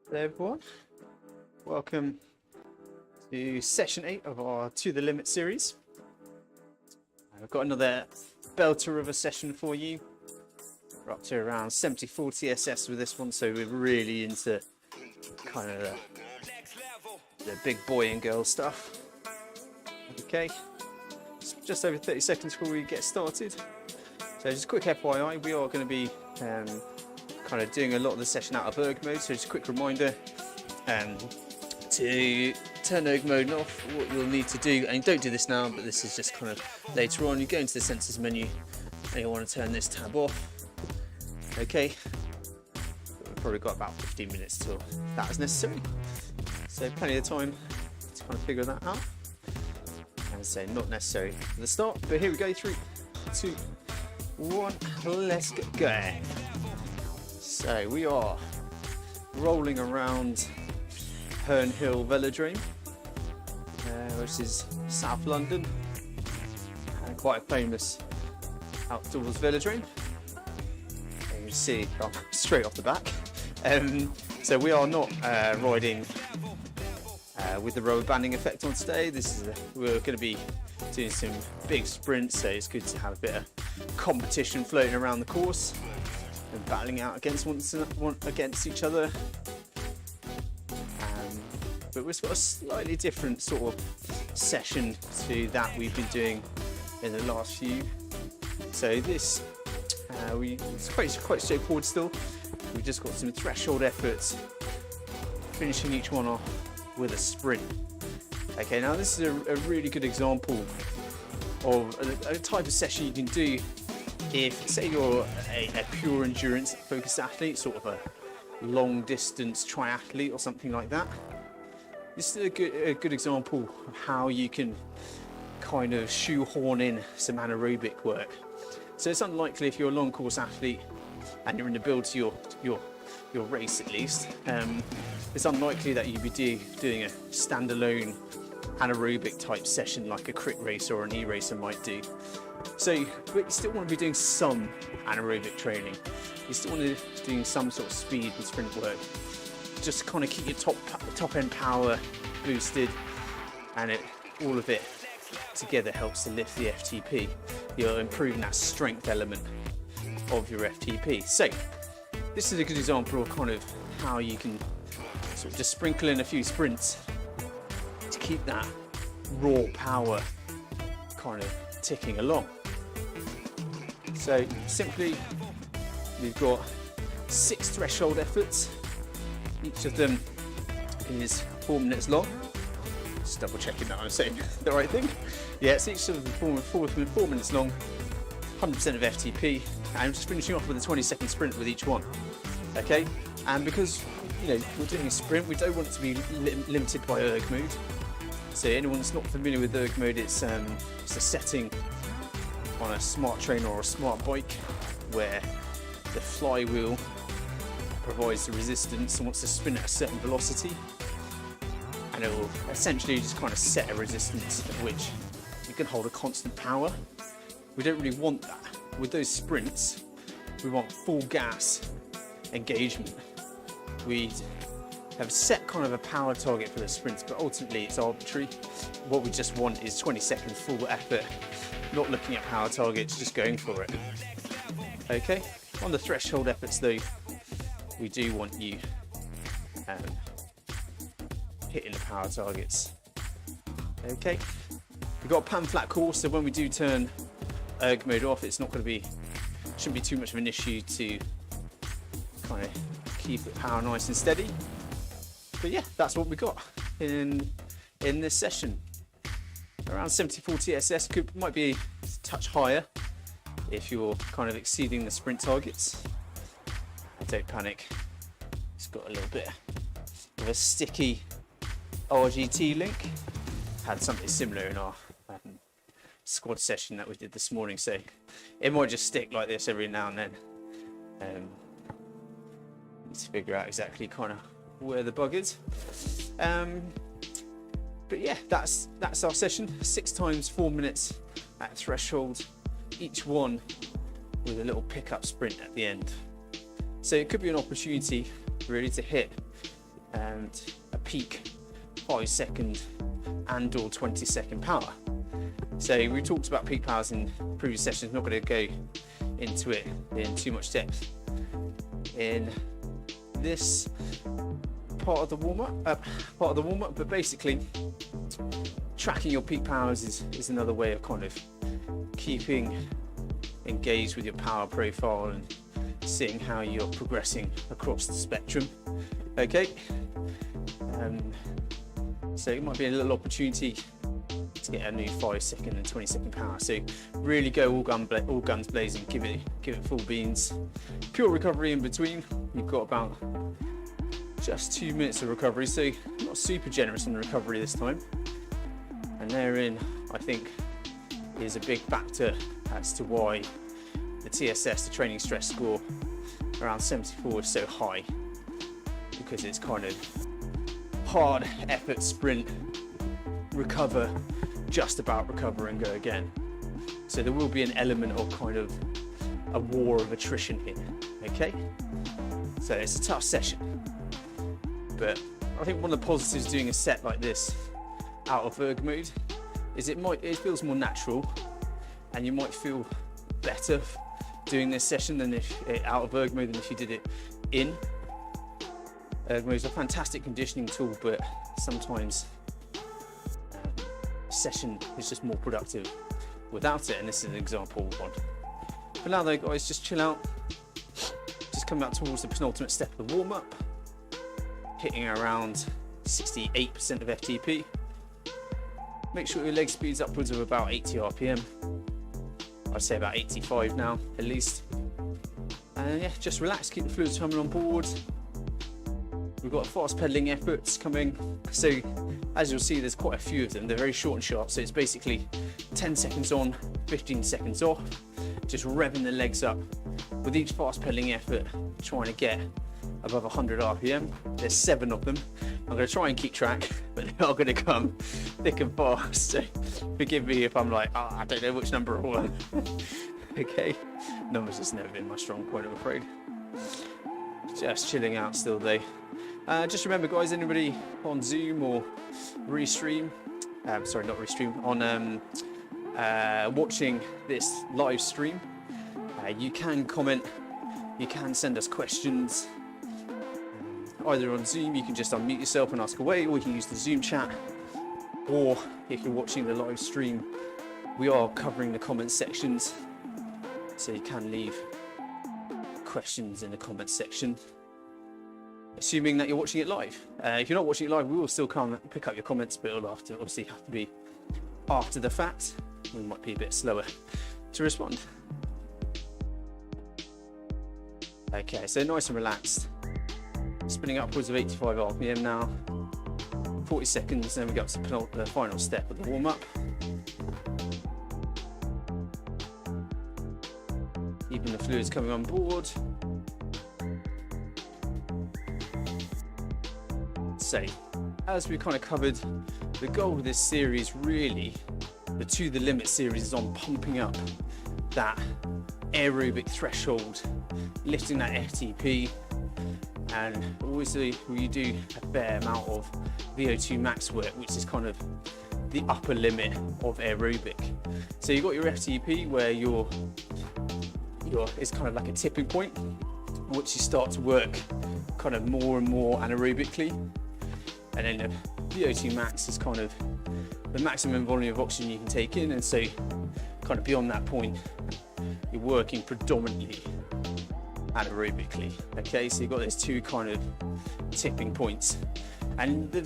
Hello everyone, welcome to session 8 of our To The Limit series. I've got another belter of a session for you. We're up to around 70-40 TSS with this one, so we're really into kind of the big boy and girl stuff. Okay, it's just over 30 seconds before we get started. So just a quick FYI, we are going to be kind of doing a lot of the session out of erg mode, so just a quick reminder to turn erg mode off. What you'll need to do, and don't do this now, but this is just kind of later on, you go into the sensors menu and you want to turn this tab off. Okay, we've probably got about 15 minutes till that is necessary, so plenty of time to kind of figure that out. And say not necessary for the start, but here we go. 3, 2, 1, let's get going. So we are rolling around Herne Hill Velodrome, which is South London, and quite a famous outdoors velodrome. And you can see straight off the back. So we are not riding with the rubber banding effect on today. We're going to be doing some big sprints, so it's good to have a bit of competition floating around the course and battling out against each other. But we've got a slightly different sort of session to that we've been doing in the last few. So this, it's quite straightforward still. We've just got some threshold efforts, finishing each one off with a sprint. Okay, now this is a really good example of a type of session you can do if, say, you're a pure endurance focused athlete, sort of a long distance triathlete or something like that. This is a good example of how you can kind of shoehorn in some anaerobic work. So it's unlikely, if you're a long course athlete and you're in the build to your race at least, it's unlikely that you'd be doing a standalone anaerobic type session like a crit racer or an e-racer might do. So, but you still want to be doing some anaerobic training. You still want to be doing some sort of speed and sprint work. Just to kind of keep your top end power boosted, and all of it together helps to lift the FTP. You're improving that strength element of your FTP. So this is a good example of kind of how you can sort of just sprinkle in a few sprints to keep that raw power kind of ticking along. So simply, we've got 6 threshold efforts. Each of them is 4 minutes long. Just double checking that I'm saying the right thing. Yes, each of them 4 minutes long, 100% of FTP, and just finishing off with a 20-second sprint with each one. Okay, and because we're doing a sprint, we don't want it to be limited by erg mode. So anyone that's not familiar with erg mode, it's a setting on a smart trainer or a smart bike where the flywheel provides the resistance and wants to spin at a certain velocity, and it will essentially just kind of set a resistance at which you can hold a constant power. We don't really want that. With those sprints, we want full gas engagement. We have set kind of a power target for the sprints, but ultimately it's arbitrary. What we just want is 20 seconds full effort, not looking at power targets, just going for it. Okay, on the threshold efforts though, we do want you hitting the power targets. Okay, we've got a pan flat course, so when we do turn erg mode off, it's not going to be, shouldn't be too much of an issue to kind of keep the power nice and steady. But yeah, that's what we got in this session. Around 74 TSS, might be a touch higher if you're kind of exceeding the sprint targets. Don't panic, it's got a little bit of a sticky RGT link. Had something similar in our squad session that we did this morning, so it might just stick like this every now and then. Need to figure out exactly kind of where the bug is. But yeah, that's our session. 6 times 4 minutes at threshold, each one with a little pickup sprint at the end. So it could be an opportunity really to hit and a peak 5-second and or 20-second power. So we talked about peak powers in previous sessions, not going to go into it in too much depth in this part of the warm-up, but basically tracking your peak powers is another way of kind of keeping engaged with your power profile and seeing how you're progressing across the spectrum. Okay, so it might be a little opportunity to get a new 5-second and 20-second power. So really go all guns blazing, give it full beans. Pure recovery in between. You've got about just 2 minutes of recovery, so not super generous on the recovery this time. And therein, I think, is a big factor as to why the TSS, the training stress score, around 74 is so high, because it's kind of hard effort sprint, recover, just about recover and go again. So there will be an element of kind of a war of attrition here. Okay, so it's a tough session, but I think one of the positives doing a set like this out of erg mode is it feels more natural, and you might feel better doing this session than if out of erg mode than if you did it in. Erg mode is a fantastic conditioning tool, but sometimes session is just more productive without it, and this is an example of one. For now though guys, just chill out, just come back towards the penultimate step of the warm-up, hitting around 68% of FTP. Make sure your leg speed's upwards of about 80 RPM. I'd say about 85 now at least. And yeah, just relax, keep the fluids coming on board. We've got fast pedaling efforts coming, so as you'll see there's quite a few of them. They're very short and sharp, so it's basically 10 seconds on, 15 seconds off, just revving the legs up with each fast pedaling effort, trying to get above 100 RPM. There's 7 of them. I'm going to try and keep track, but they are going to come thick and fast, so forgive me if I'm like, I don't know which number I want. Okay, numbers has never been my strong point, I'm afraid. Just chilling out still though. Just remember guys, anybody on Zoom or Restream, sorry not Restream, on watching this live stream, you can comment, you can send us questions. Either on Zoom, you can just unmute yourself and ask away, or you can use the Zoom chat, or if you're watching the live stream, we are covering the comment sections, so you can leave questions in the comment section, assuming that you're watching it live. If you're not watching it live, we will still come and pick up your comments, but it'll obviously have to be after the fact. We might be a bit slower to respond. Okay, so nice and relaxed. Spinning upwards of 85 RPM now. 40 seconds, then we go up to the final step of the warm-up. Keeping the fluids coming on board. So, as we kind of covered, the goal of this series really, the To The Limit series, is on pumping up that aerobic threshold, lifting that FTP, and obviously we do a fair amount of VO2 max work, which is kind of the upper limit of aerobic. So you've got your FTP where it's kind of like a tipping point, which you start to work kind of more and more anaerobically, and then the VO2 max is kind of the maximum volume of oxygen you can take in, and so kind of beyond that point you're working predominantly anaerobically. Okay, so you've got those two kind of tipping points, and the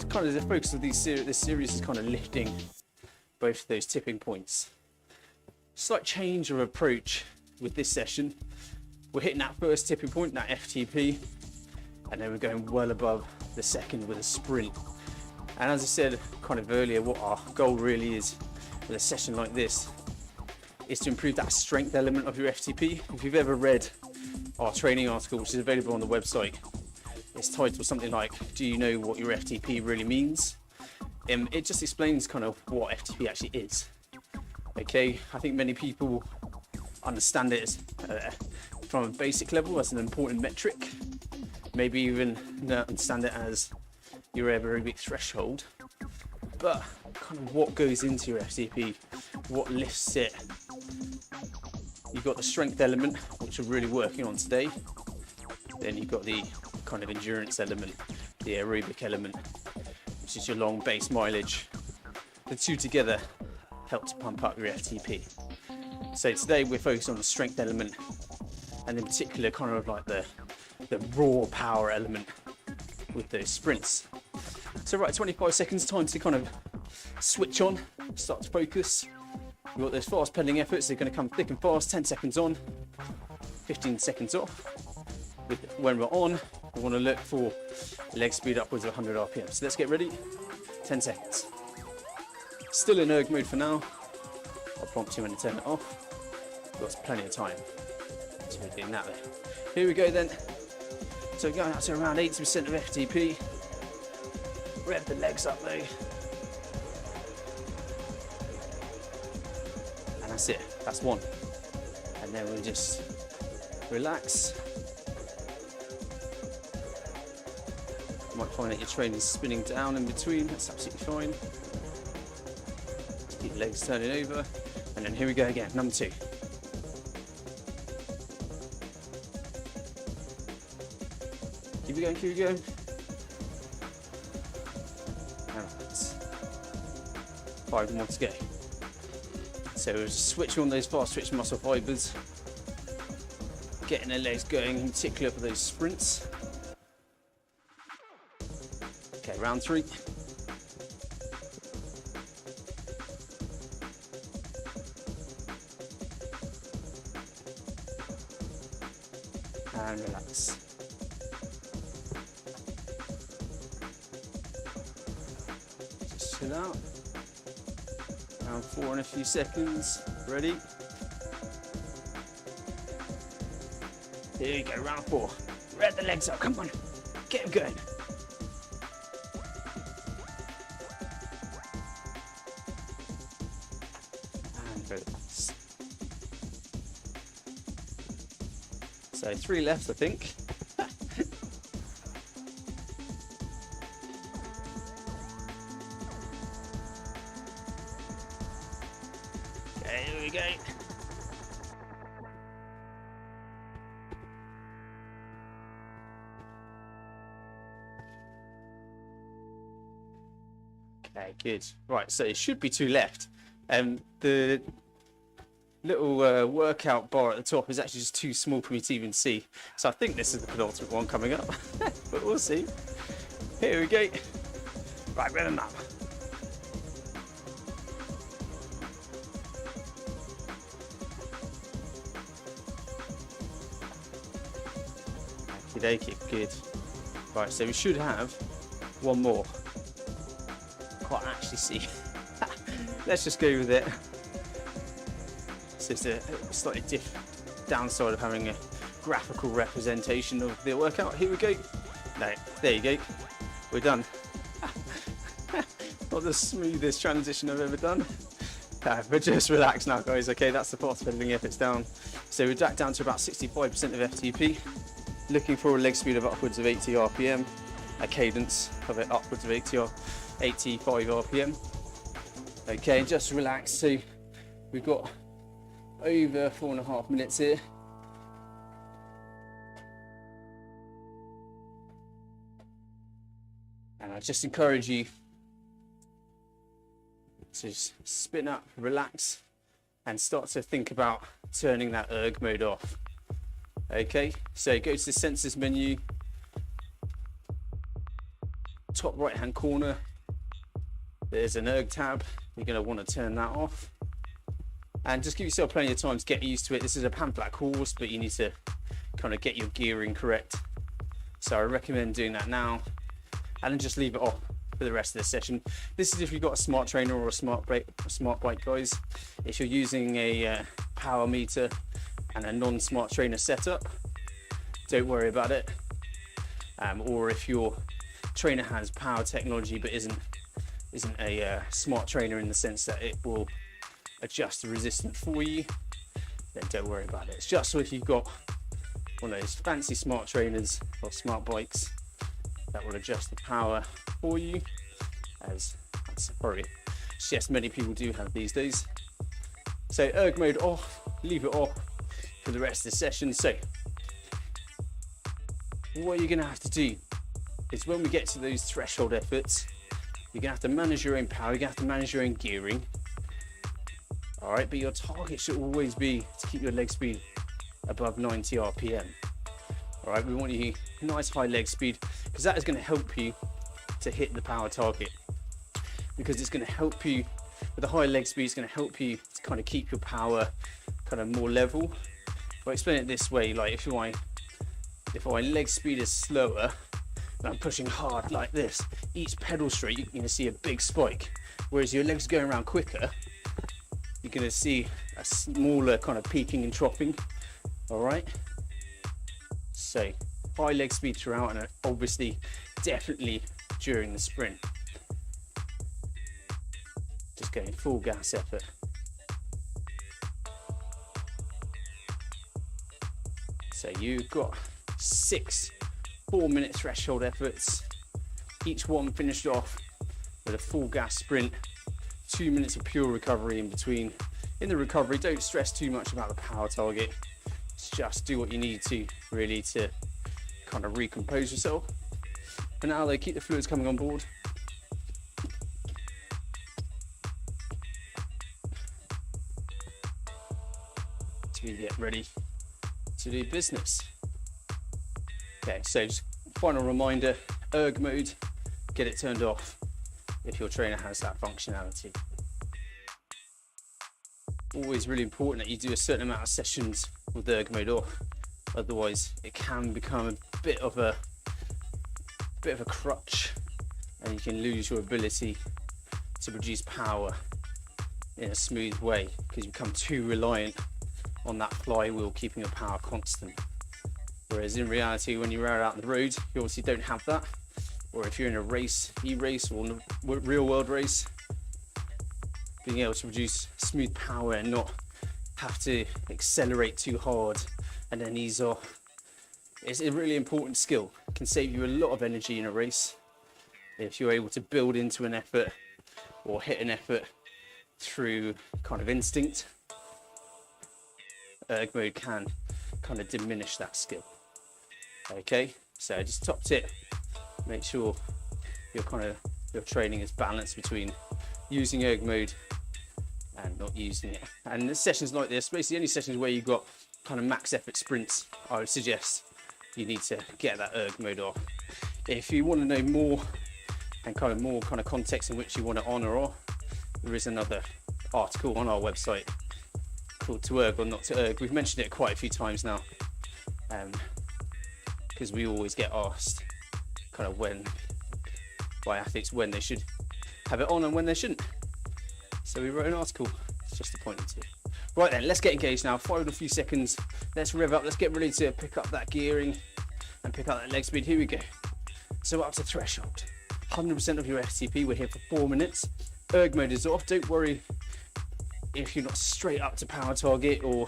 focus of this series is kind of lifting both of those tipping points. Slight change of approach with this session. We're hitting that first tipping point, that FTP, and then we're going well above the second with a sprint. And as I said kind of earlier, what our goal really is with a session like this is to improve that strength element of your FTP. If you've ever read our training article, which is available on the website, it's titled something like, "Do you know what your FTP really means?" It just explains kind of what FTP actually is. Okay, I think many people understand it from a basic level as an important metric, maybe even understand it as your aerobic threshold, but kind of what goes into your FTP, what lifts it. You've got the strength element, which we're really working on today. Then you've got the kind of endurance element, the aerobic element, which is your long base mileage. The two together help to pump up your FTP. So today we're focused on the strength element, and in particular kind of like the raw power element with those sprints. So right, 25 seconds, time to kind of switch on, start to focus. We've got those fast pedaling efforts, they're going to come thick and fast, 10 seconds on, 15 seconds off. When we're on, we want to look for leg speed upwards of 100 RPM. So let's get ready, 10 seconds. Still in erg mode for now. I'll prompt you when to turn it off. We've got plenty of time. So we're doing that there. Here we go then. So we're going out to around 80% of FTP. Rev the legs up though. And that's it, that's one. And then we'll just relax. You might find that your train is spinning down in between, that's absolutely fine. Just keep the legs turning over. And then here we go again, number 2. Keep it going, keep it going. And 5 more to go. So we'll just switch on those fast twitch muscle fibres, getting the legs going, in particular for those sprints. Okay, round 3. And relax. Just chill out. Round 4 in a few seconds. Ready? Here we go, round 4. Rev the legs up, come on. Get them going. And relax. So 3 left, I think. Okay, here we go. Okay, good. Right, so it should be 2 left. The little workout bar at the top is actually just too small for me to even see. So I think this is the penultimate one coming up, but we'll see. Here we go. Right, rev them up. Okey-dokey, good. Right, so we should have one more. Can't actually see. Let's just go with it. So it's a slightly different downside of having a graphical representation of the workout. Here we go. No, there you go. We're done. Not the smoothest transition I've ever done. But just relax now, guys. Okay, that's the fast pedaling efforts down. So we're back down to about 65% of FTP. Looking for a leg speed of upwards of 80 RPM. A cadence of it upwards of 85 RPM. Okay, just relax. So we've got over 4.5 minutes here. And I just encourage you to just spin up, relax, and start to think about turning that erg mode off. Okay, so go to the sensors menu, top right hand corner, there's an erg tab. You're going to want to turn that off and just give yourself plenty of time to get used to it. This is a pamphlet course, but you need to kind of get your gearing correct. So I recommend doing that now and then just leave it off for the rest of the session. This is if you've got a smart trainer or a smart bike, guys. If you're using a power meter and a non-smart trainer setup, don't worry about it. Or if your trainer has power technology but isn't a smart trainer in the sense that it will adjust the resistance for you, then don't worry about it. It's just so if you've got one of those fancy smart trainers or smart bikes, that will adjust the power for you, as that's probably yes, many people do have these days. So erg mode off, leave it off for the rest of the session. So what you're going to have to do is when we get to those threshold efforts, you're going to have to manage your own power, you're going to have to manage your own gearing. All right, but your target should always be to keep your leg speed above 90 RPM. All right, we want you nice high leg speed, because that is going to help you to hit the power target, because it's going to help you with the high leg speed. It's going to help you to kind of keep your power kind of more level. I'll explain it this way, like if my leg speed is slower and I'm pushing hard like this, each pedal stroke you're going to see a big spike, whereas your legs going around quicker, you're going to see a smaller kind of peaking and troughing. All right, so high leg speed throughout, and obviously definitely during the sprint. Just going full gas effort. So you've got 6 4-minute threshold efforts, each one finished off with a full gas sprint, 2 minutes of pure recovery in between. In the recovery, don't stress too much about the power target. Just do what you need to really to kind of recompose yourself. For now though, keep the fluids coming on board. To get ready to do business. Okay, so just final reminder, erg mode, get it turned off if your trainer has that functionality. Always really important that you do a certain amount of sessions with erg mode off, otherwise it can become a bit of a crutch, and you can lose your ability to produce power in a smooth way, because you become too reliant on that flywheel keeping your power constant. Whereas in reality, when you're out on the road, you obviously don't have that, or if you're in a race, e-race or real world race, being able to produce smooth power and not have to accelerate too hard and then ease off, it's a really important skill. It can save you a lot of energy in a race if you're able to build into an effort or hit an effort through kind of instinct. Erg mode can kind of diminish that skill. Okay, so just top tip, make sure your training is balanced between using erg mode and not using it. And the sessions like this, basically any sessions where you've got kind of max effort sprints, I would suggest you need to get that erg mode off. If you want to know more and more context in which you want it on or off, there is another article on our website called To Erg or Not to Erg. We've mentioned it quite a few times now, because we always get asked by athletes when they should have it on and when they shouldn't. So we wrote an article. It's just a point or two. Right then, let's get engaged now. Final few seconds. Let's rev up. Let's get ready to pick up that gearing and pick up that leg speed. Here we go. So up to threshold. 100% of your FTP. We're here for 4 minutes. Erg mode is off. Don't worry if you're not straight up to power target or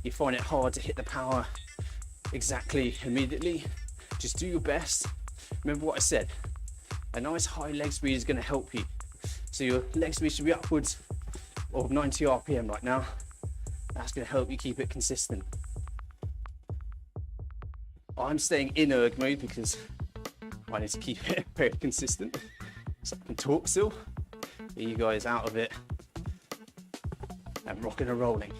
you find it hard to hit the power exactly immediately. Just do your best. Remember what I said. A nice high leg speed is going to help you. So your leg speed should be upwards of 90 RPM right now. That's going to help you keep it consistent. I'm staying in erg mode because I need to keep it very consistent so I can talk still. Get you guys out of it and rocking and rolling.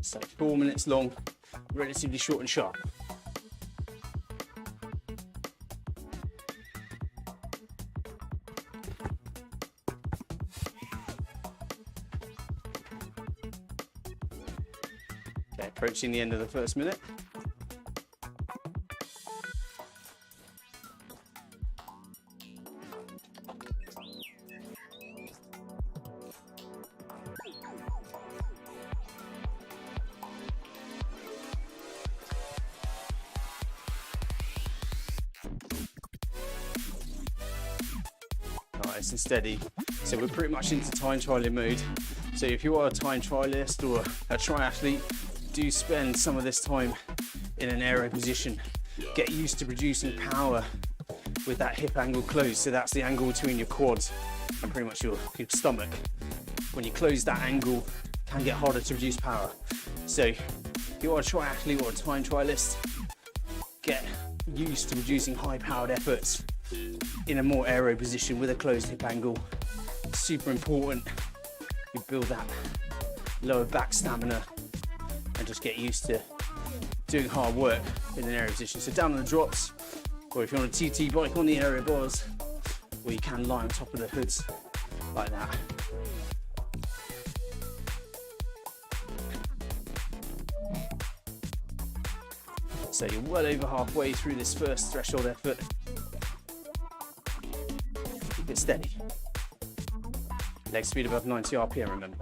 So 4 minutes long, relatively short and sharp. Okay, approaching the end of the first minute. Nice and steady. So we're pretty much into time trialing mode. So if you are a time trialist or a triathlete, do spend some of this time in an aero position. Get used to producing power with that hip angle closed. So that's the angle between your quads and pretty much your stomach. When you close that angle, it can get harder to produce power. So if you are a triathlete or a time trialist, get used to producing high powered efforts in a more aero position with a closed hip angle. Super important. You build that lower back stamina and just get used to doing hard work in an aero position. So down on the drops, or if you're on a TT bike on the aero bars, or you can lie on top of the hoods like that. So you're well over halfway through this first threshold effort. Keep it steady. Leg speed above 90 RPM, remember.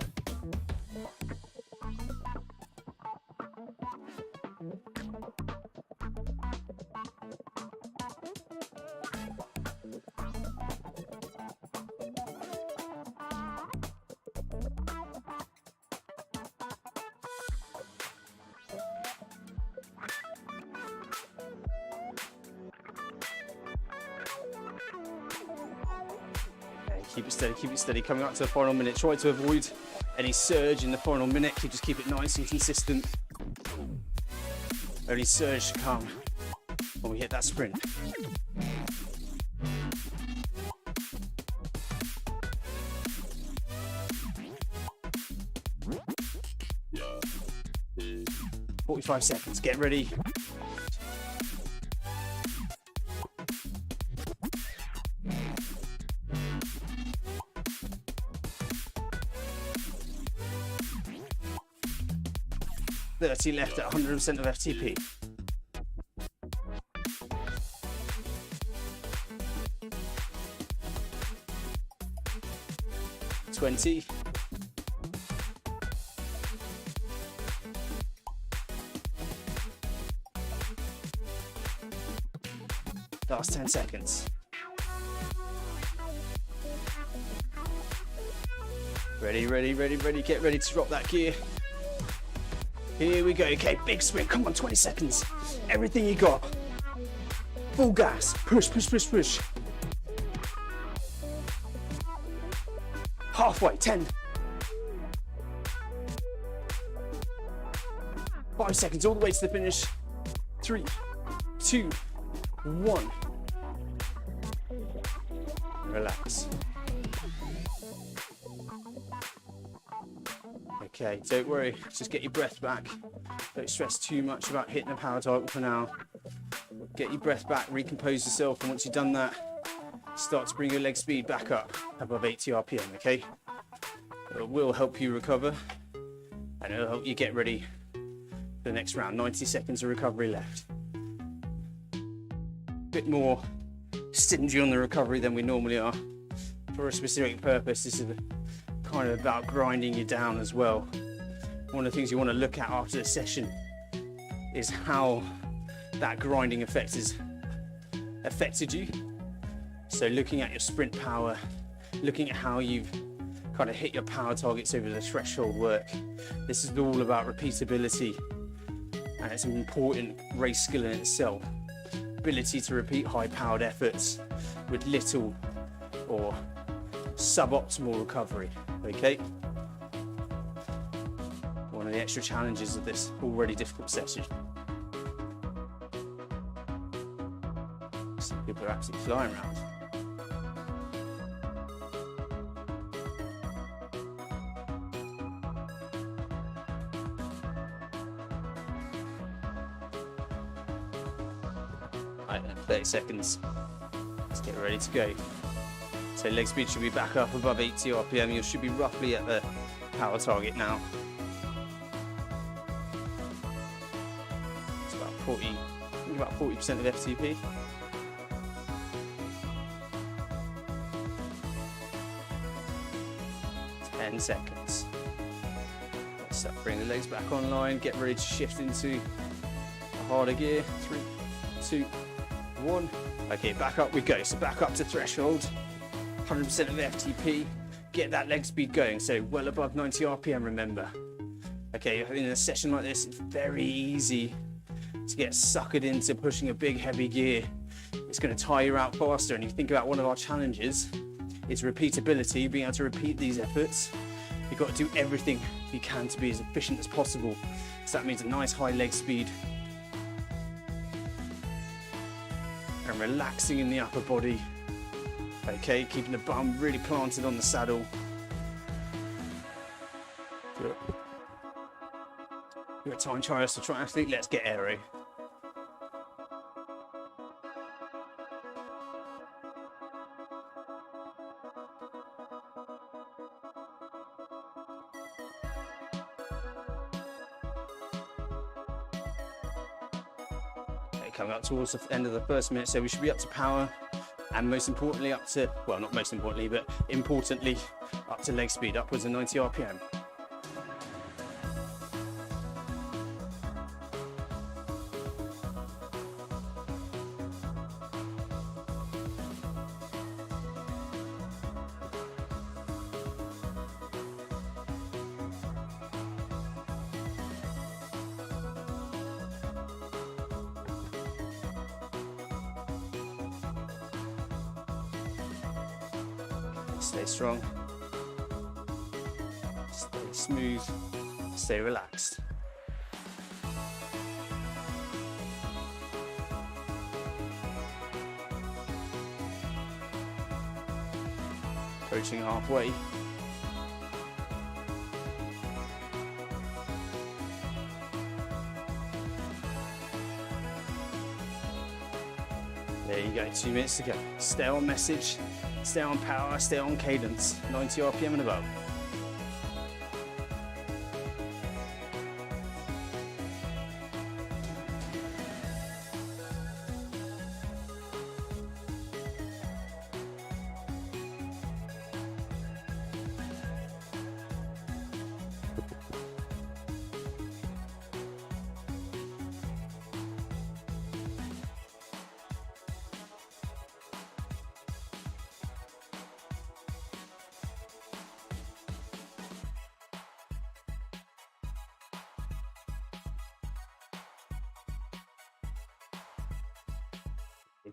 Keep it steady, keep it steady. Coming up to the final minute, try to avoid any surge in the final minute. Just keep it nice and consistent. Only surge to come when we hit that sprint. "45 seconds, get ready." "30 left at 100% of FTP. "20. Last 10 seconds. Ready, ready, ready, ready. Get ready to drop that gear. Here we go. Okay, big sprint. Come on, 20 seconds. Everything you got. Full gas. Push, push, push, push. Halfway. 10. 5 seconds all the way to the finish. 3, 2, 1. Relax. Okay, don't worry, just get your breath back. Don't stress too much about hitting the power target for now. Get your breath back, recompose yourself, and once you've done that, start to bring your leg speed back up above 80 RPM, okay? It will help you recover, and it'll help you get ready for the next round. 90 seconds of recovery left. Bit more stingy on the recovery than we normally are. For a specific purpose, this is kind of about grinding you down as well. One of the things you want to look at after the session is how that grinding effect has affected you. So looking at your sprint power, looking at how you've kind of hit your power targets over the threshold work. This is all about repeatability, and it's an important race skill in itself. Ability to repeat high powered efforts with little or suboptimal recovery. Okay, one of the extra challenges of this already difficult session. Some people are absolutely flying around. Right then, 30 seconds. Let's get ready to go. So leg speed should be back up above 80 RPM. You should be roughly at the power target now. It's about 40% of FTP. Ten seconds. Let's start bringing the legs back online. Get ready to shift into a harder gear. 3, 2, 1. Okay, back up we go. So back up to threshold. 100% of FTP, get that leg speed going, so well above 90 RPM, remember. Okay, in a session like this, it's very easy to get suckered into pushing a big heavy gear. It's going to tire you out faster. And if you think about one of our challenges, it's repeatability, being able to repeat these efforts. You've got to do everything you can to be as efficient as possible. So that means a nice high leg speed and relaxing in the upper body. Okay, keeping the bum really planted on the saddle. You're a time trial, so triathlete, let's get aero. Okay, coming up towards the end of the first minute, so we should be up to power. And most importantly, up to, well, not most importantly, but importantly, up to leg speed, upwards of 90 RPM. Stay strong, stay smooth, stay relaxed. Approaching halfway. There you go, 2 minutes to go. Stay on message. Stay on power, stay on cadence, 90 RPM and above.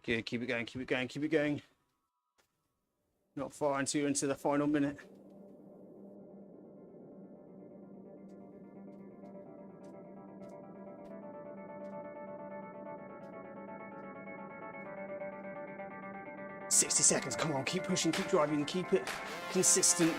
Good, keep it going, keep it going, keep it going. Not far into the final minute. "60 seconds, come on, keep pushing, keep driving, keep it consistent."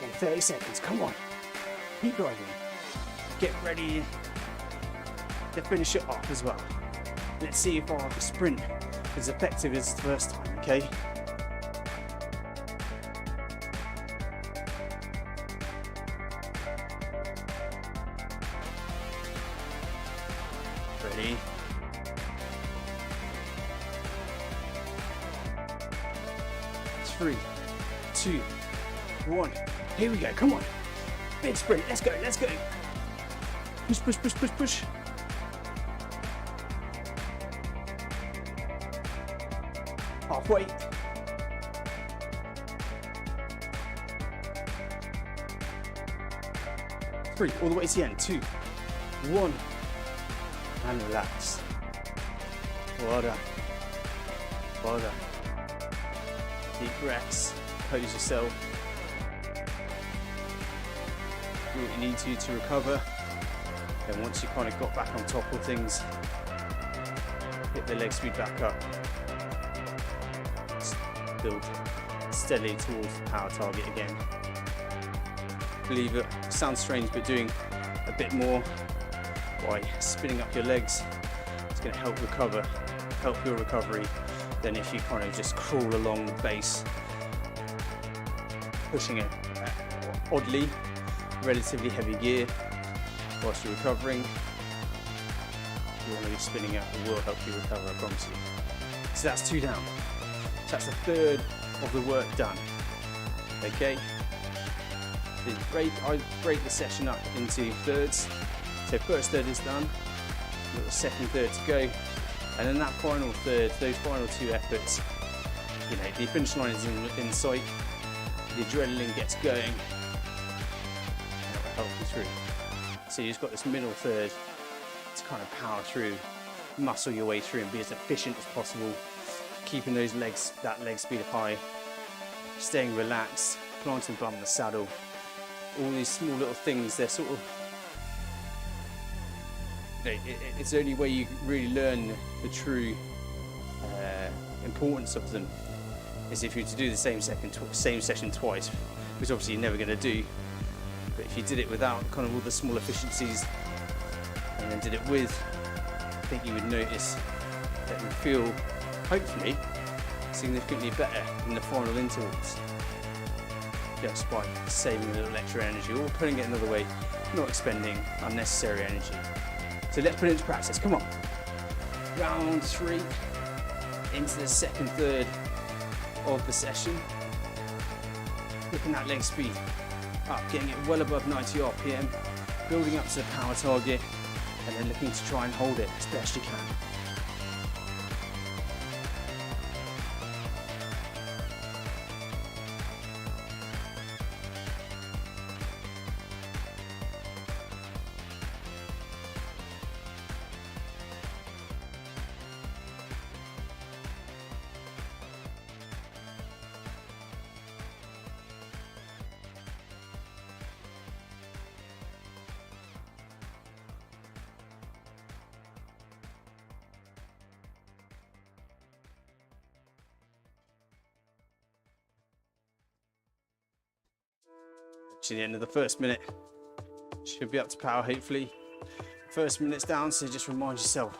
And 30 seconds, come on. Keep driving. Get ready to finish it off as well. Let's see if our sprint is effective as the first time, okay? Ready? Three, two, one. Here we go, come on. Big sprint, let's go, let's go. Push, push, push, push, push. Halfway. Three, all the way to the end. 2, 1. And relax. Well done. Well done. Deep breaths. Pose yourself. Do what you need to recover. And once you kind of got back on top of things, hit the leg speed back up. Build steadily towards the power target again. Believe it sounds strange, but doing a bit more by spinning up your legs, it's going to help your recovery, than if you kind of just crawl along the base, pushing it oddly, relatively heavy gear whilst you're recovering. You want to be spinning up, it will help you recover, I promise you. So that's 2 down. that's a third of the work done. Okay. I break the session up into thirds. So first third is done, got the second third to go, and then that final third, those final two efforts, you know, the finish line is in sight, the adrenaline gets going, and it will help you through. So you've just got this middle third to kind of power through, muscle your way through and be as efficient as possible, keeping those legs, that leg speed high, staying relaxed, planting bum in the saddle. All these small little things, they're sort of, you know, it's the only way you really learn the true importance of them is if you're to do the same session twice, which obviously you're never going to do. But if you did it without kind of all the small efficiencies and then did it with, I think you would notice that you feel, hopefully, significantly better in the final intervals, just by saving a little extra energy or putting it another way, not expending unnecessary energy. So let's put it into practice. Come on. Round 3 into the second third of the session. Looking that leg speed up, getting it well above 90 RPM, building up to the power target, and then looking to try and hold it as best you can. To the end of the first minute, should be up to power hopefully. First minute's down, so just remind yourself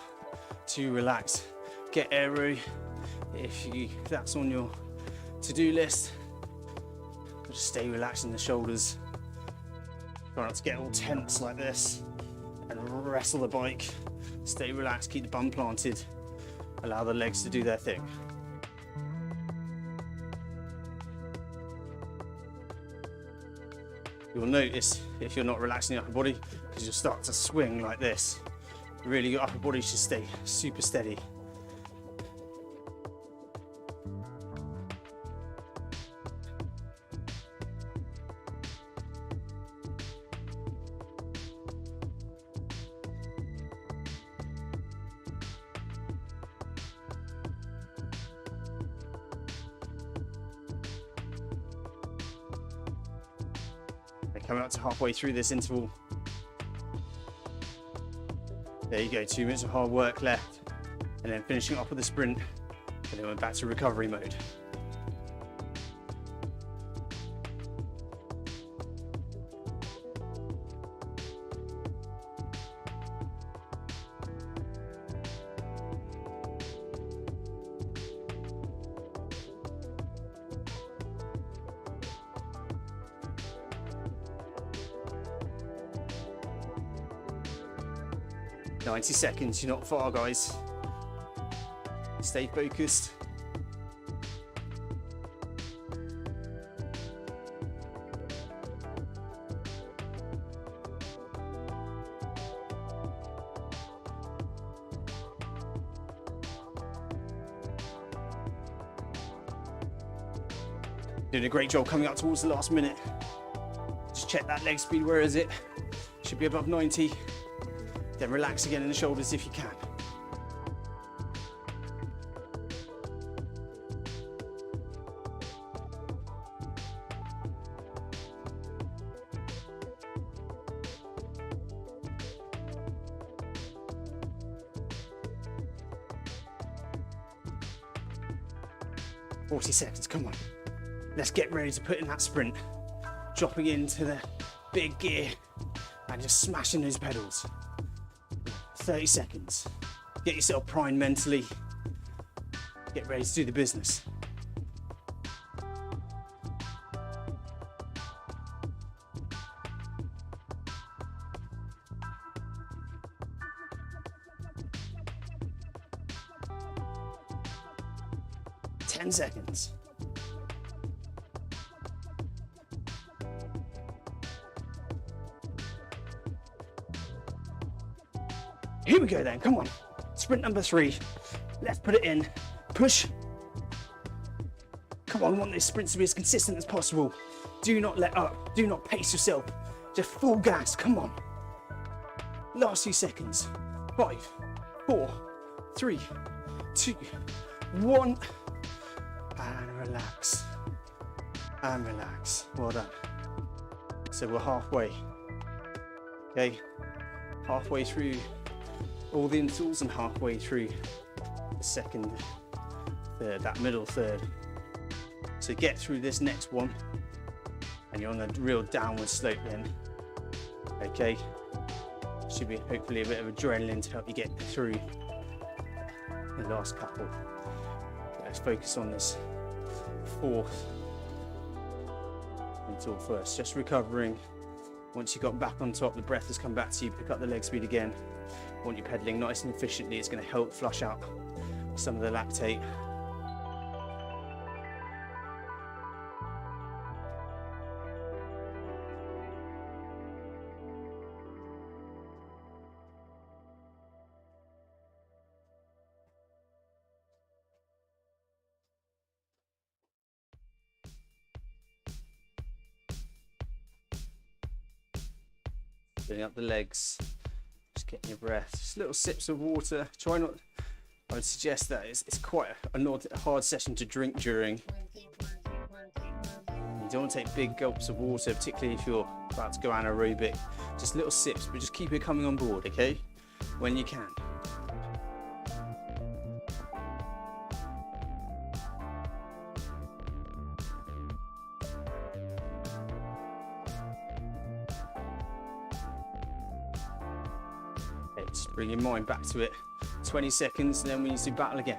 to relax, get aero if that's on your to-do list. Just stay relaxed in the shoulders, try not to get all tense like this, and wrestle the bike. Stay relaxed, keep the bum planted, allow the legs to do their thing. You'll notice if you're not relaxing the upper body, because you'll start to swing like this. Really, your upper body should stay super steady. Coming up to halfway through this interval. There you go, 2 minutes of hard work left, and then finishing off with a sprint, and then we're back to recovery mode. .90 seconds, you're not far, guys. Stay focused. Doing a great job coming up towards the last minute. Just check that leg speed, where is it? Should be above 90. Then relax again in the shoulders if you can. .40 seconds, come on. Let's get ready to put in that sprint. Dropping into the big gear and just smashing those pedals. 30 seconds. Get yourself primed mentally. Get ready to do the business. 10 seconds. Here we go then, come on. Sprint number 3. Let's put it in. Push. Come on, we want this sprint to be as consistent as possible. Do not let up. Do not pace yourself. Just full gas, come on. Last few seconds. 5, 4, 3, 2, 1. And relax. And relax. Well done. So we're halfway. Okay. Halfway through all the intervals and halfway through the second third, that middle third. So get through this next one and you're on a real downward slope then. Okay, should be hopefully a bit of adrenaline to help you get through the last couple. Let's focus on this fourth interval first, just recovering. Once you got back on top, the breath has come back to you, pick up the leg speed again. Want you pedaling nice and efficiently, it's going to help flush out some of the lactate. Filling up the legs. Just getting your breath, just little sips of water. Try not, I would suggest that it's quite a hard session to drink during. You don't want to take big gulps of water, particularly if you're about to go anaerobic. Just little sips, but just keep it coming on board, okay? When you can. Just bring your mind back to it. 20 seconds, and then we need to battle again.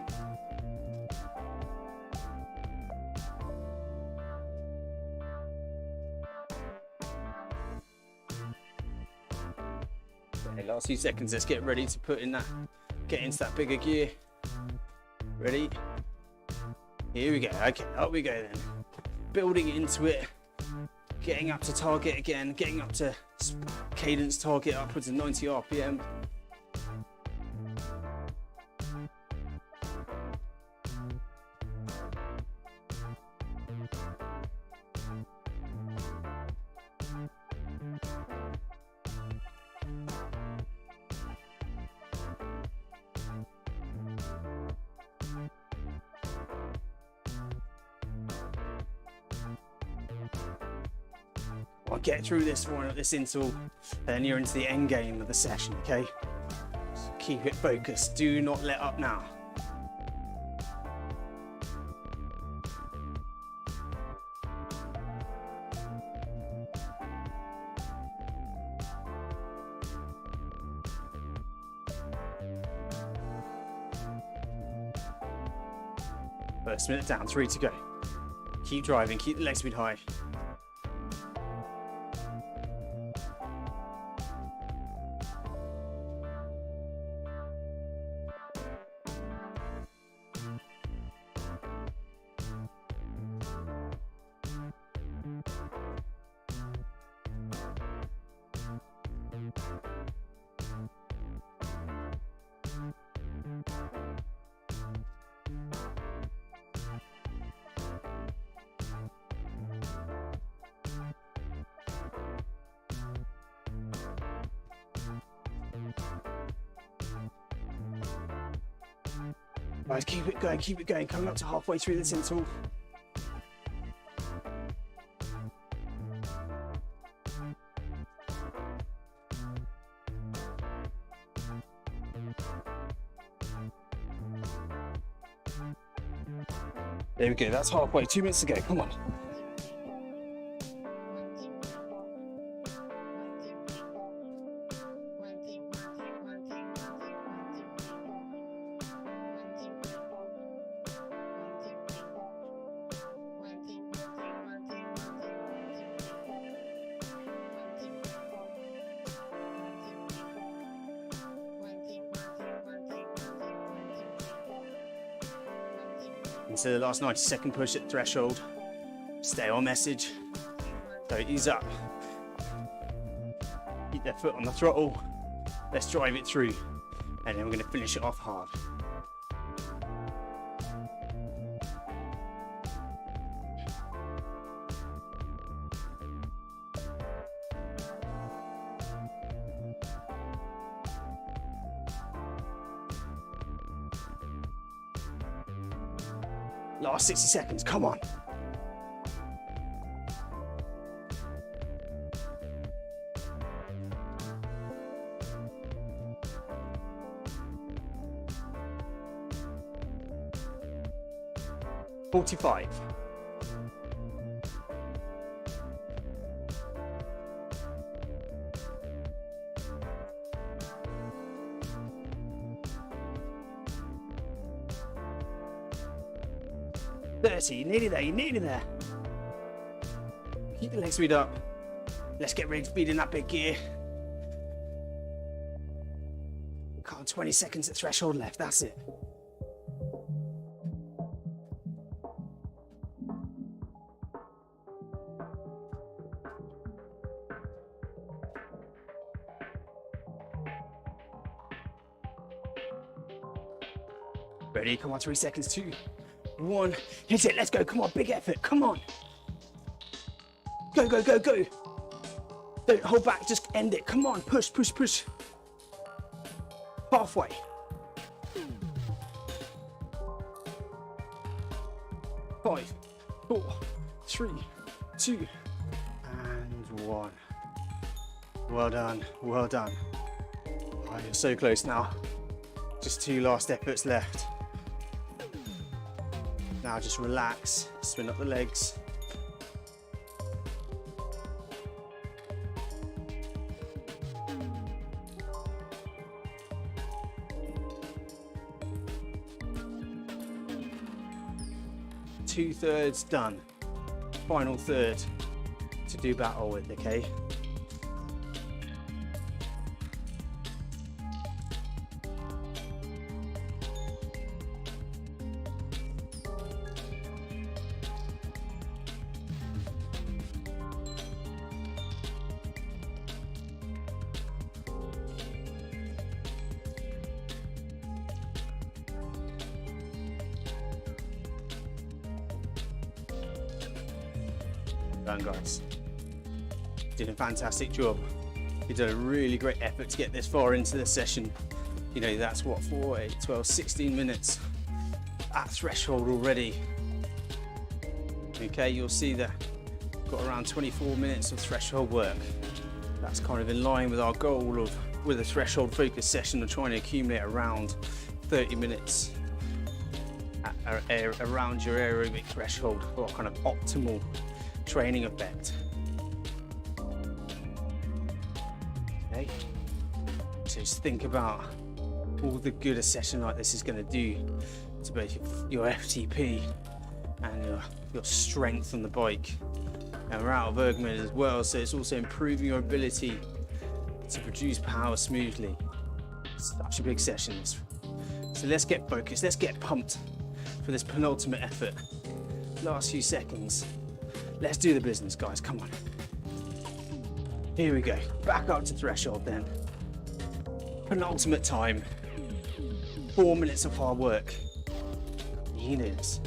Okay, last few seconds. Let's get ready to put in that, get into that bigger gear. Ready? Here we go. Okay, up we go then. Building into it. Getting up to target again. Getting up to cadence target upwards of 90 RPM. I'll get through this one at this interval, then you're into the end game of the session, okay? So keep it focused, do not let up now. First minute down, 3 to go. Keep driving, keep the leg speed high. Right, keep it going, coming up to halfway through this interval. There we go, that's halfway, 2 minutes to go, come on. into the last 90-second push at threshold. Stay on message. So ease up. Keep their foot on the throttle. Let's drive it through. And then we're going to finish it off hard. Last 60 seconds, come on. "45. "30, nearly there, you're nearly there. Keep the leg speed up. Let's get ready to speed in that big gear. Come on, 20 seconds at threshold left, that's it. Ready, come on, 3 seconds, 2, 1, hit it, let's go, come on, big effort, come on. Go, go, go, go. Don't hold back, just end it, come on, push, push, push. Halfway. Five, 4, 3, 2, and 1. Well done, well done. Oh, you're so close now. Just 2 last efforts left. Now just relax, spin up the legs. Two-thirds done. Final third to do battle with, okay? Done, guys. Did a fantastic job. You did a really great effort to get this far into the session. You know, that's what, 4, 8, 12, 16 minutes at threshold already. Okay, you'll see that got around 24 minutes of threshold work. That's kind of in line with our goal of, with a threshold focus session, of trying to accumulate around 30 minutes around your aerobic threshold for kind of optimal training effect. Okay, so just think about all the good a session like this is going to do to both your FTP and your strength on the bike. And we're out of ergometer as well, so it's also improving your ability to produce power smoothly. Such a big session. So let's get focused, let's get pumped for this penultimate effort. Last few seconds. Let's do the business, guys, come on. Here we go, back up to threshold then. Penultimate time. 4 minutes of hard work. It is.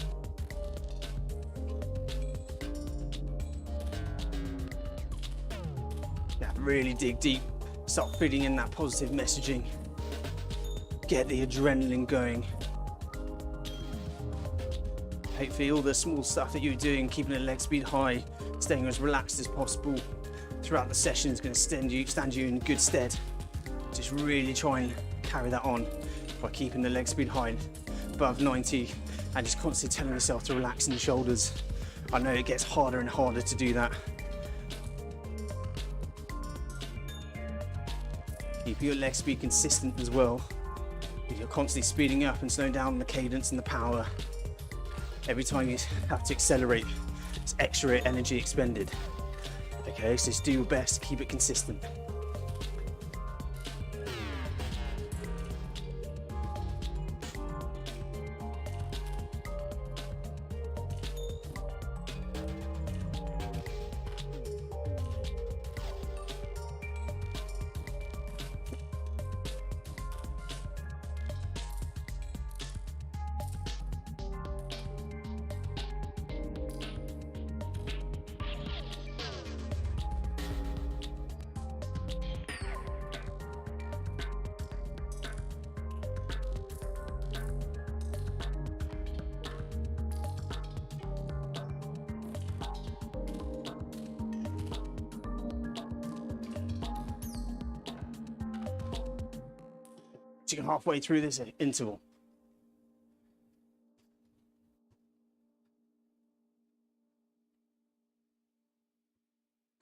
Now really dig deep, start feeding in that positive messaging. Get the adrenaline going. Hopefully all the small stuff that you're doing, keeping the leg speed high, staying as relaxed as possible throughout the session is going to stand you in good stead. Just really try and carry that on by keeping the leg speed high, above 90, and just constantly telling yourself to relax in the shoulders. I know it gets harder and harder to do that. Keep your leg speed consistent as well. You're constantly speeding up and slowing down the cadence and the power. Every time you have to accelerate, it's extra energy expended. Okay, so just do your best to keep it consistent. So you're halfway through this interval.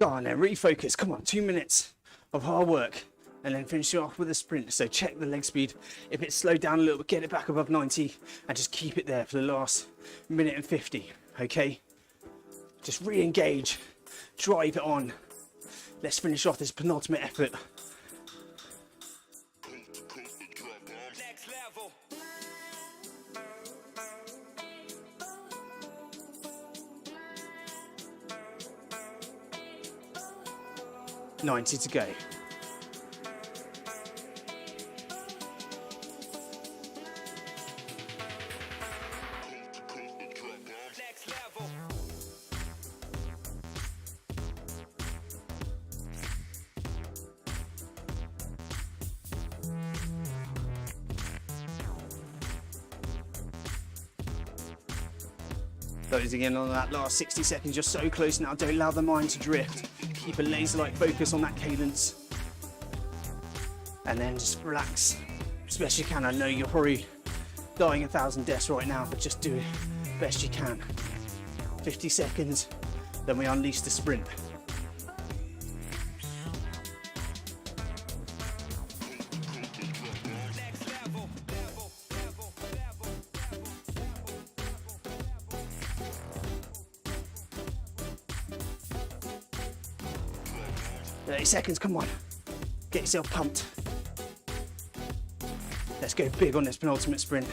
Go on then, refocus. Come on, 2 minutes of hard work and then finish it off with a sprint. So check the leg speed. If it's slowed down a little bit, get it back above 90 and just keep it there for the last minute and 50, okay? Just re-engage, drive it on. Let's finish off this penultimate effort. Next level. $90 to go. Next level. 30 again on that last 60 seconds. You're so close now. Don't allow the mind to drift. Keep a laser-like focus on that cadence. And then just relax as best you can. I know you're probably dying 1,000 deaths right now, but just do it best you can. 50 seconds, then we unleash the sprint. Seconds, come on, get yourself pumped. Let's go big on this penultimate sprint.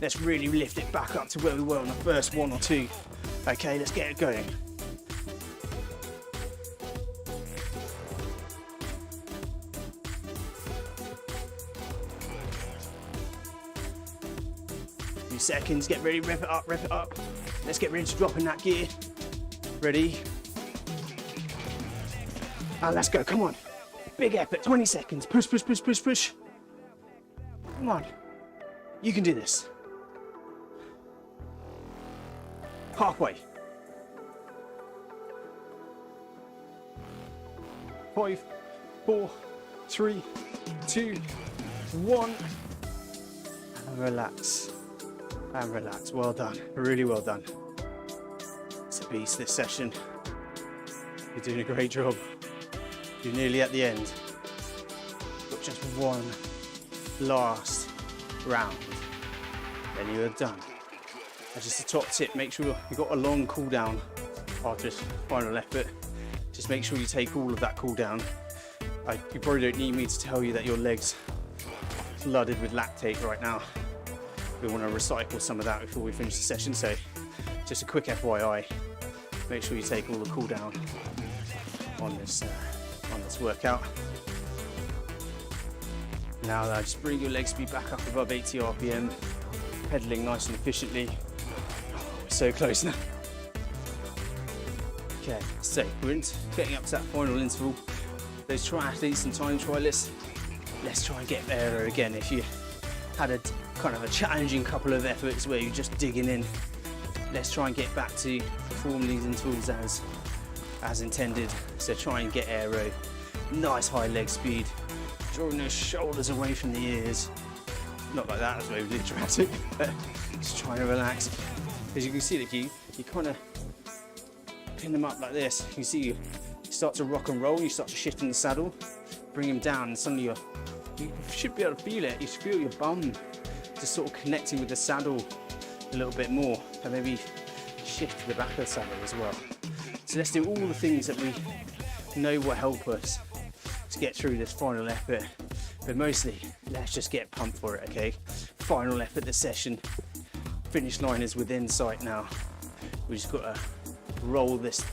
Let's really lift it back up to where we were on the first 1 or 2. Okay, let's get it going. Few seconds, get ready, rev it up, rev it up. Let's get ready to drop in that gear. Ready? And let's go, come on. Big effort, 20 seconds. Push, push, push, push, push. Come on. You can do this. Halfway. 5, 4, 3, 2, 1. And relax. And relax. Well done. Really well done. It's a beast, this session. You're doing a great job. You're nearly at the end. Got just one last round, then you are done. And just a top tip, make sure you've got a long cool down after this final effort. Just make sure you take all of that cool down. You probably don't need me to tell you that your legs are flooded with lactate right now. We want to recycle some of that before we finish the session, so just a quick FYI, make sure you take all the cool down on this workout. Now just bring your leg speed back up above 80 RPM, pedaling nice and efficiently. Oh, we're so close now. Okay, so we're getting up to that final interval. Those triathletes and time trialists, let's try and get there again. If you had a kind of a challenging couple of efforts where you're just digging in, let's try and get back to perform these intervals as intended. So try and get aero, nice high leg speed, drawing those shoulders away from the ears. Not like that, that's overly dramatic, but just trying to relax. As you can see, like you kind of pin them up like this. You see you start to rock and roll, you start to shift in the saddle, bring them down, and suddenly you should be able to feel it. You should feel your bum just sort of connecting with the saddle a little bit more, and maybe shift to the back of the saddle as well. So let's do all the things that we know will help us to get through this final effort, but mostly let's just get pumped for it, okay? Final effort this session. Finish line is within sight now. We just got to roll this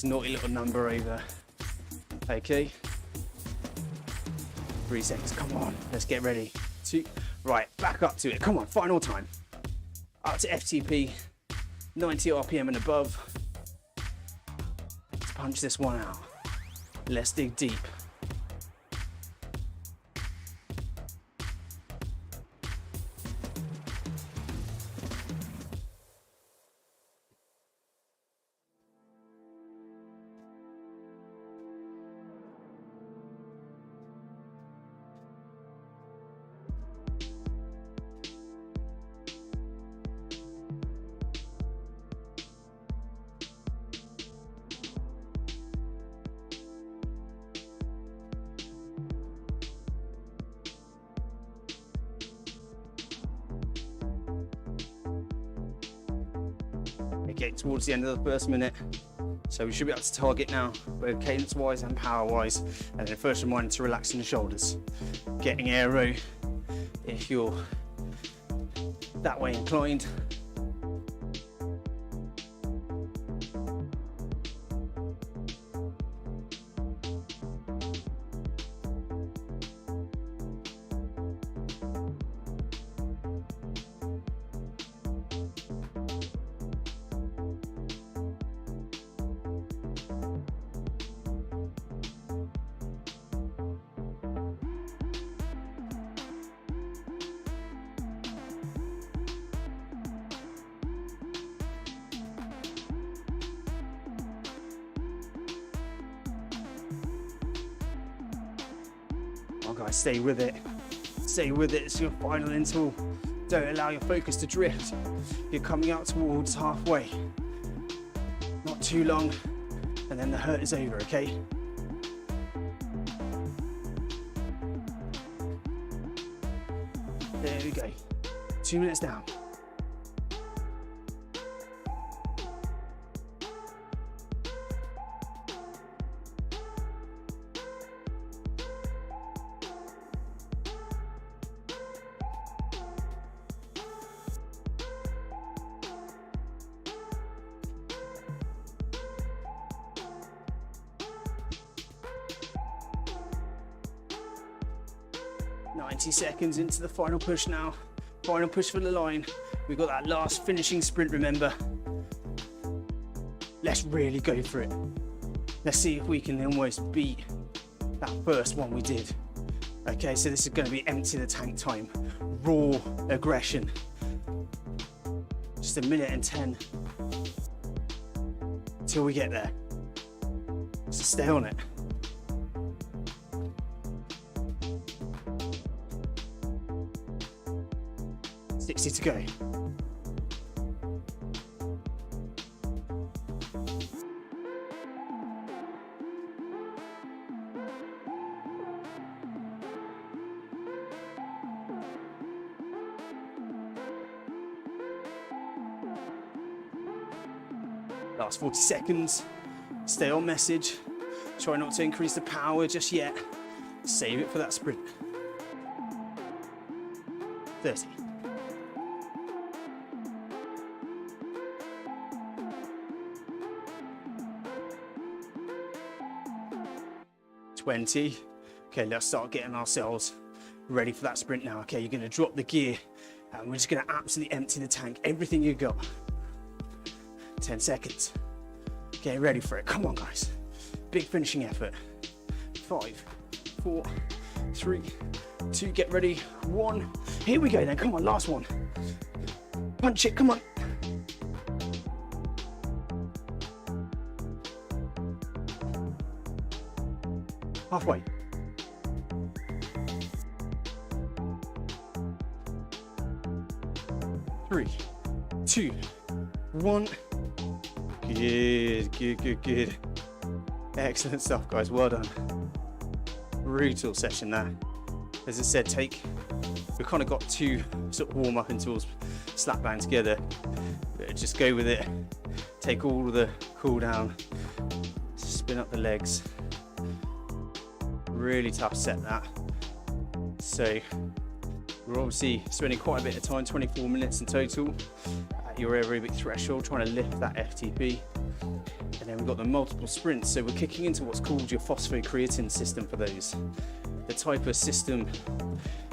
naughty little number over, okay? 3 seconds, come on, let's get ready. 2, right, back up to it, come on, final time. Up to FTP, 90 RPM and above. Let's punch this one out. Let's dig deep. get towards the end of the first minute. So we should be able to target now, both cadence-wise and power-wise. And then first reminder to relax in the shoulders. Getting aero if you're that way inclined. Oh guys, stay with it. Stay with it. It's your final interval. Don't allow your focus to drift. You're coming out towards halfway. Not too long, and then the hurt is over, okay? There we go. 2 minutes down. Seconds into the final push now. Final push for the line. We've got that last finishing sprint, remember. Let's really go for it. Let's see if we can almost beat that first one we did. Okay, so this is going to be empty the tank time. Raw aggression. Just 1:10 till we get there. So stay on it. To go. Last 40 seconds. Stay on message. Try not to increase the power just yet. Save it for that sprint. 30. 20. Okay, let's start getting ourselves ready for that sprint now. Okay, you're going to drop the gear and we're just going to absolutely empty the tank, everything you got. 10 seconds. Get ready for it. Come on, guys. Big finishing effort. 5, 4, 3, 2, get ready. 1. Here we go then. Come on, last one. Punch it, come on. Halfway. 3, 2, 1. Good. Excellent stuff, guys. Well done. Brutal session there. As I said, we've kind of got 2 sort of warm-up intervals slap bang together. Just go with it. Take all of the cool down. Spin up the legs. Really tough set that. So we're obviously spending quite a bit of time, 24 minutes in total, at your aerobic threshold, trying to lift that FTP. And then we've got the multiple sprints. So we're kicking into what's called your phosphocreatine system for those. The type of system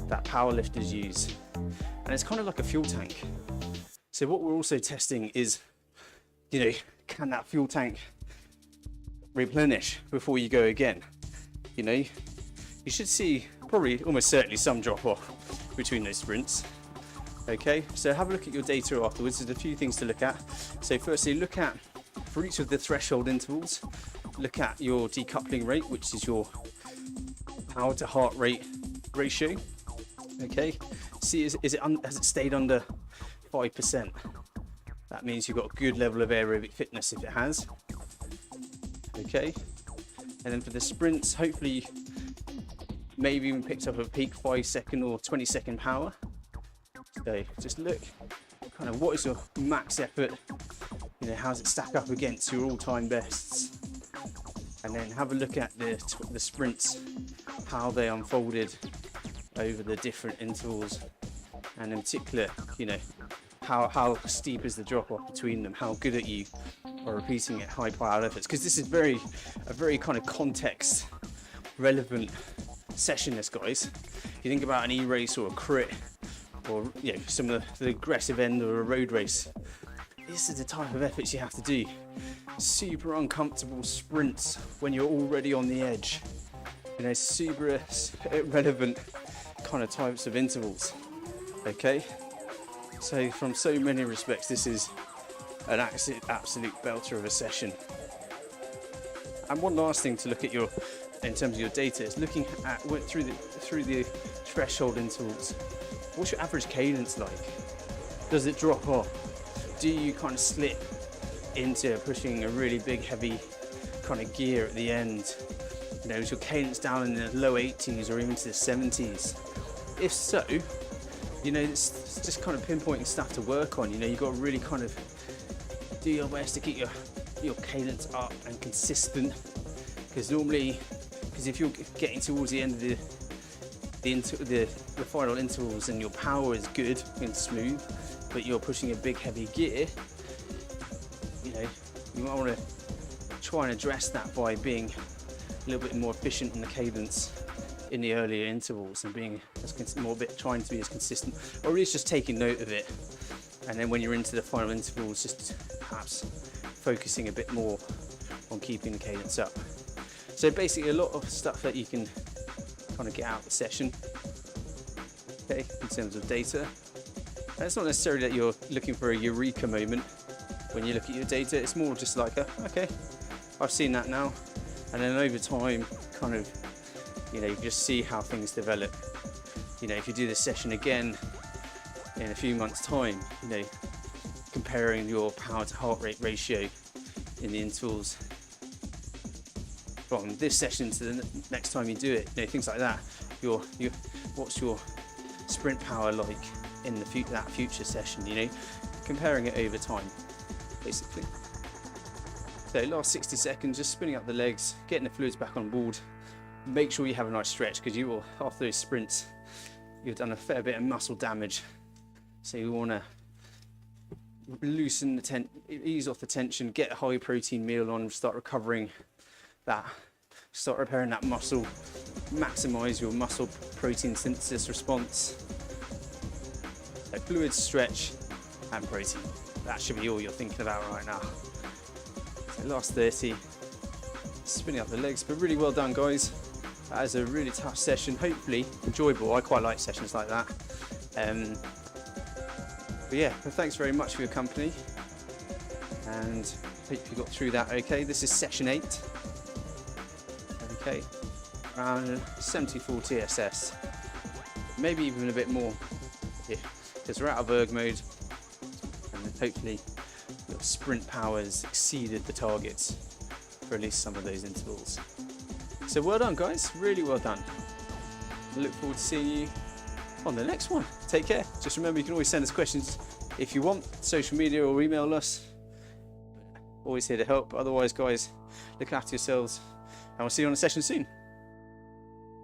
that powerlifters use. And it's kind of like a fuel tank. So what we're also testing is, can that fuel tank replenish before you go again? You should see probably almost certainly some drop off between those sprints. Okay, so have a look at your data afterwards. There's a few things to look at. So firstly, look at, for each of the threshold intervals, look at your decoupling rate, which is your power to heart rate ratio. Okay, see has it stayed under 5%? That means you've got a good level of aerobic fitness if it has. Okay, and then for the sprints, hopefully maybe even picked up a peak 5-second or 20-second power. So just look kind of what is your max effort You know, how does it stack up against your all-time bests? And then have a look at the sprints, how they unfolded over the different intervals, and in particular, you know, how steep is the drop off between them, how good at you are repeating at high power efforts, because this is a very kind of context relevant session, this, guys. If you think about an e-race or a crit, or, you know, some of the aggressive end of a road race, this is the type of efforts you have to do. Super uncomfortable sprints when you're already on the edge. You know, super relevant kind of types of intervals. Okay, so from so many respects, this is an absolute belter of a session. And one last thing to look at in terms of your data is looking at through the threshold intervals. What's your average cadence like? Does it drop off? Do you kind of slip into pushing a really big heavy kind of gear at the end? You know, is your cadence down in the low 80s or even to the 70s? If so, you know, it's just kind of pinpointing stuff to work on. You know, you've got to really kind of do your best to keep your cadence up and consistent, because if you're getting towards the end of the final intervals and your power is good and smooth, but you're pushing a big heavy gear, you know, you might want to try and address that by being a little bit more efficient on the cadence in the earlier intervals, and being trying to be as consistent, or at least just taking note of it. And then when you're into the final intervals, just perhaps focusing a bit more on keeping the cadence up. So basically a lot of stuff that you can kind of get out of the session, okay, in terms of data. And it's not necessarily that you're looking for a eureka moment when you look at your data. It's more just like okay, I've seen that now. And then over time, kind of, you know, you just see how things develop. You know, if you do this session again in a few months' time, you know, comparing your power to heart rate ratio in the intervals from this session to the next time you do it, you know, things like that. What's your sprint power like in that future session? You know, comparing it over time, basically. So last 60 seconds, just spinning up the legs, getting the fluids back on board. Make sure you have a nice stretch, because you will, after those sprints, you've done a fair bit of muscle damage. So you want to loosen the ease off the tension, get a high protein meal on, start recovering that, start repairing that muscle, maximize your muscle protein synthesis response. So fluid, stretch and protein. That should be all you're thinking about right now. So last 30, spinning up the legs, but really well done, guys. That is a really tough session, hopefully enjoyable. I quite like sessions like that. But yeah, thanks very much for your company, and hope you got through that okay. This is session 8. Okay, around 74 TSS, maybe even a bit more, yeah, because we're out of erg mode, and hopefully your sprint powers exceeded the targets for at least some of those intervals. So well done, guys, really well done. I look forward to seeing you on the next one. Take care. Just remember, you can always send us questions if you want, social media or email us. Always here to help. Otherwise, guys, look after yourselves, and we'll see you on a session soon.